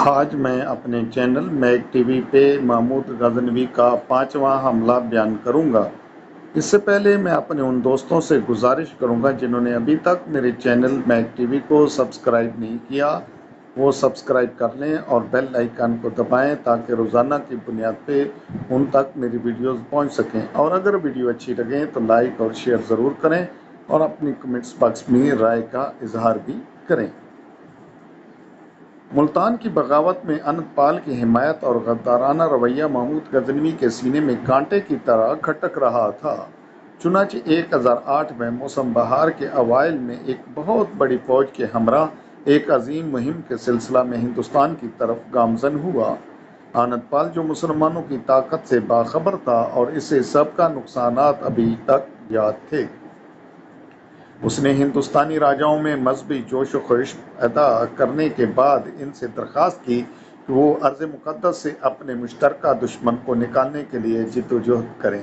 آج میں اپنے چینل میک ٹی وی پہ محمود غزنوی کا 5واں حملہ بیان کروں گا۔ اس سے پہلے میں اپنے ان دوستوں سے گزارش کروں گا جنہوں نے ابھی تک میرے چینل میک ٹی وی کو سبسکرائب نہیں کیا، وہ سبسکرائب کر لیں اور بیل آئیکن کو دبائیں تاکہ روزانہ کی بنیاد پہ ان تک میری ویڈیوز پہنچ سکیں، اور اگر ویڈیو اچھی لگے تو لائک اور شیئر ضرور کریں اور اپنی کمنٹس باکس میں رائے کا اظہار بھی کریں۔ ملتان کی بغاوت میں انت پال کی حمایت اور غدارانہ رویہ محمود غزنوی کے سینے میں کانٹے کی طرح کھٹک رہا تھا۔ چنانچہ 1008 میں موسم بہار کے اوائل میں ایک بہت بڑی فوج کے ہمراہ ایک عظیم مہم کے سلسلہ میں ہندوستان کی طرف گامزن ہوا۔ انت پال جو مسلمانوں کی طاقت سے باخبر تھا اور اسے سب کا نقصانات ابھی تک یاد تھے، اس نے ہندوستانی راجاؤں میں مذہبی جوش و خروش پیدا کرنے کے بعد ان سے درخواست کی کہ وہ ارض مقدس سے اپنے مشترکہ دشمن کو نکالنے کے لیے جدوجہد کریں۔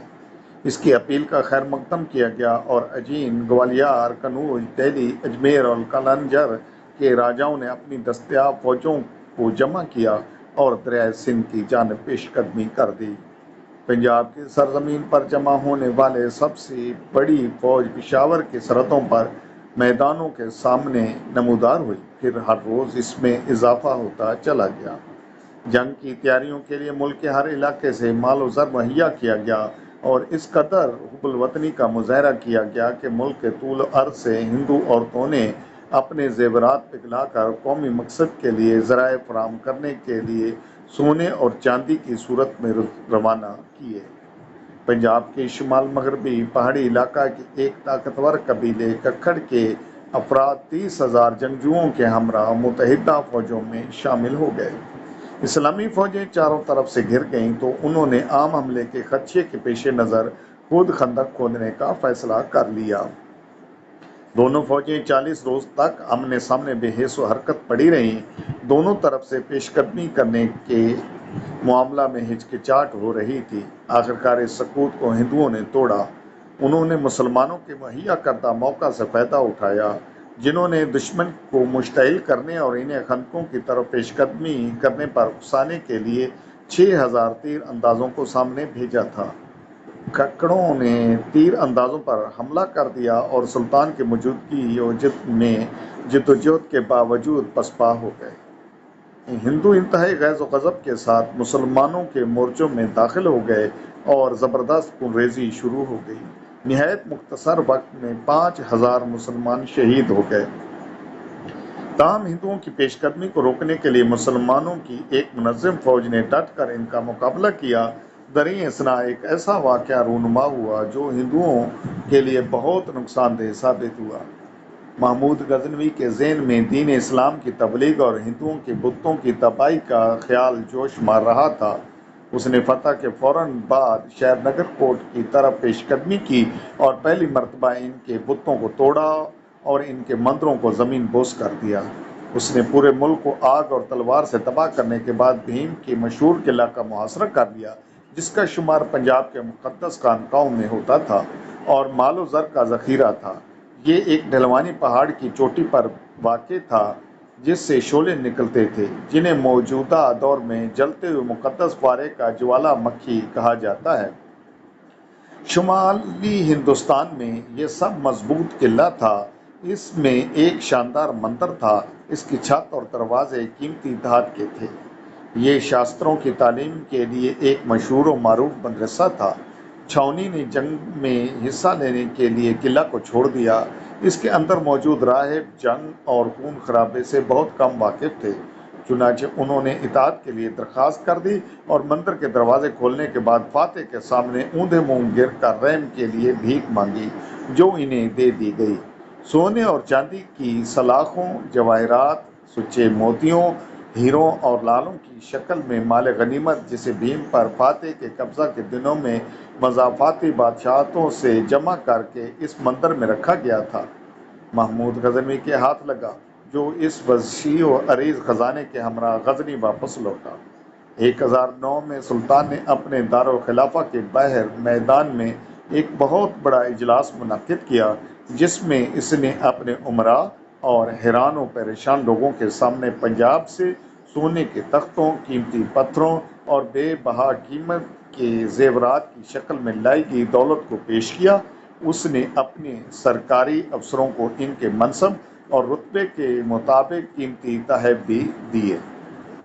اس کی اپیل کا خیر مقدم کیا گیا اور اجین، گوالیار، کنوج، دہلی، اجمیر اور کلنجر کے راجاؤں نے اپنی دستیاب فوجوں کو جمع کیا اور دریائے سندھ کی جانب پیش قدمی کر دی۔ پنجاب کی سرزمین پر جمع ہونے والے سب سے بڑی فوج پشاور کی سرحدوں پر میدانوں کے سامنے نمودار ہوئی، پھر ہر روز اس میں اضافہ ہوتا چلا گیا۔ جنگ کی تیاریوں کے لیے ملک کے ہر علاقے سے مال و زر مہیا کیا گیا اور اس قدر حب الوطنی کا مظاہرہ کیا گیا کہ ملک کے طول و عرض سے ہندو عورتوں نے اپنے زیورات پگھلا کر قومی مقصد کے لیے ذرائع فراہم کرنے کے لیے سونے اور چاندی کی صورت میں روانہ کیے۔ پنجاب کے شمال مغربی پہاڑی علاقہ کے ایک طاقتور قبیلے ککھڑ کے افراد 30,000 جنگجوؤں کے ہمراہ متحدہ فوجوں میں شامل ہو گئے۔ اسلامی فوجیں چاروں طرف سے گھر گئیں تو انہوں نے عام حملے کے خدشے کے پیش نظر خود خندق کھودنے کا فیصلہ کر لیا۔ دونوں فوجیں 40 روز تک آمنے سامنے بے حس و حرکت پڑی رہیں۔ دونوں طرف سے پیش قدمی کرنے کے معاملہ میں ہچکچاہٹ ہو رہی تھی۔ آخرکار اس سکوت کو ہندوؤں نے توڑا۔ انہوں نے مسلمانوں کے مہیا کردہ موقع سے فائدہ اٹھایا، جنہوں نے دشمن کو مشتعل کرنے اور انہیں خندقوں کی طرف پیش قدمی کرنے پر اکسانے کے لیے 6,000 تیر اندازوں کو سامنے بھیجا تھا۔ ککڑوں نے تیر اندازوں پر حملہ کر دیا اور سلطان کی موجودگی میں جدوجہد کے باوجود پسپا ہو گئے۔ ہندو انتہائی غیظ و غضب کے ساتھ مسلمانوں کے مورچوں میں داخل ہو گئے اور زبردست خون ریزی شروع ہو گئی۔ نہایت مختصر وقت میں 5,000 مسلمان شہید ہو گئے۔ تاہم ہندوؤں کی پیش قدمی کو روکنے کے لیے مسلمانوں کی ایک منظم فوج نے ڈٹ کر ان کا مقابلہ کیا۔ دریں اثنا ایک ایسا واقعہ رونما ہوا جو ہندوؤں کے لیے بہت نقصان دہ ثابت ہوا۔ محمود غزنوی کے ذہن میں دین اسلام کی تبلیغ اور ہندوؤں کے بتوں کی تباہی کا خیال جوش مار رہا تھا۔ اس نے فتح کے فوراً بعد شہر نگر کوٹ کی طرف پیش قدمی کی اور پہلی مرتبہ ان کے بتوں کو توڑا اور ان کے مندروں کو زمین بوس کر دیا۔ اس نے پورے ملک کو آگ اور تلوار سے تباہ کرنے کے بعد بھیم کے مشہور قلعہ کا محاصرہ کر لیا، جس کا شمار پنجاب کے مقدس خانقاہوں میں ہوتا تھا اور مال و زر کا ذخیرہ تھا۔ یہ ایک ڈھلوانی پہاڑ کی چوٹی پر واقع تھا جس سے شعلے نکلتے تھے، جنہیں موجودہ دور میں جلتے ہوئے مقدس پارے کا جوالا مکھی کہا جاتا ہے۔ شمالی ہندوستان میں یہ سب مضبوط قلعہ تھا۔ اس میں ایک شاندار مندر تھا۔ اس کی چھت اور دروازے قیمتی دھات کے تھے۔ یہ شاستروں کی تعلیم کے لیے ایک مشہور و معروف مدرسہ تھا۔ چھاؤنی نے جنگ میں حصہ لینے کے لیے قلعہ کو چھوڑ دیا۔ اس کے اندر موجود راہب جنگ اور خون خرابے سے بہت کم واقف تھے، چنانچہ انہوں نے اطاعت کے لیے درخواست کر دی اور مندر کے دروازے کھولنے کے بعد فاتح کے سامنے اوندھے منہ گر کر رحم کے لیے بھیک مانگی، جو انہیں دے دی گئی۔ سونے اور چاندی کی سلاخوں، جواہرات، سچے موتیوں، ہیروں اور لالوں کی شکل میں مال غنیمت، جسے بھیم پر فاتح کے قبضہ کے دنوں میں مضافاتی بادشاہتوں سے جمع کر کے اس مندر میں رکھا گیا تھا، محمود غزنوی کے ہاتھ لگا، جو اس وسیع و عریض خزانے کے ہمراہ غزنی واپس لوٹا۔ 1009 میں سلطان نے اپنے دارالخلافہ کے باہر میدان میں ایک بہت بڑا اجلاس منعقد کیا، جس میں اس نے اپنے امراء اور حیران و پریشان لوگوں کے سامنے پنجاب سے سونے کے تختوں، قیمتی پتھروں اور بے بہا قیمت کے زیورات کی شکل میں لائی گئی دولت کو پیش کیا۔ اس نے اپنے سرکاری افسروں کو ان کے منصب اور رتبے کے مطابق قیمتی تحائف بھی دیے۔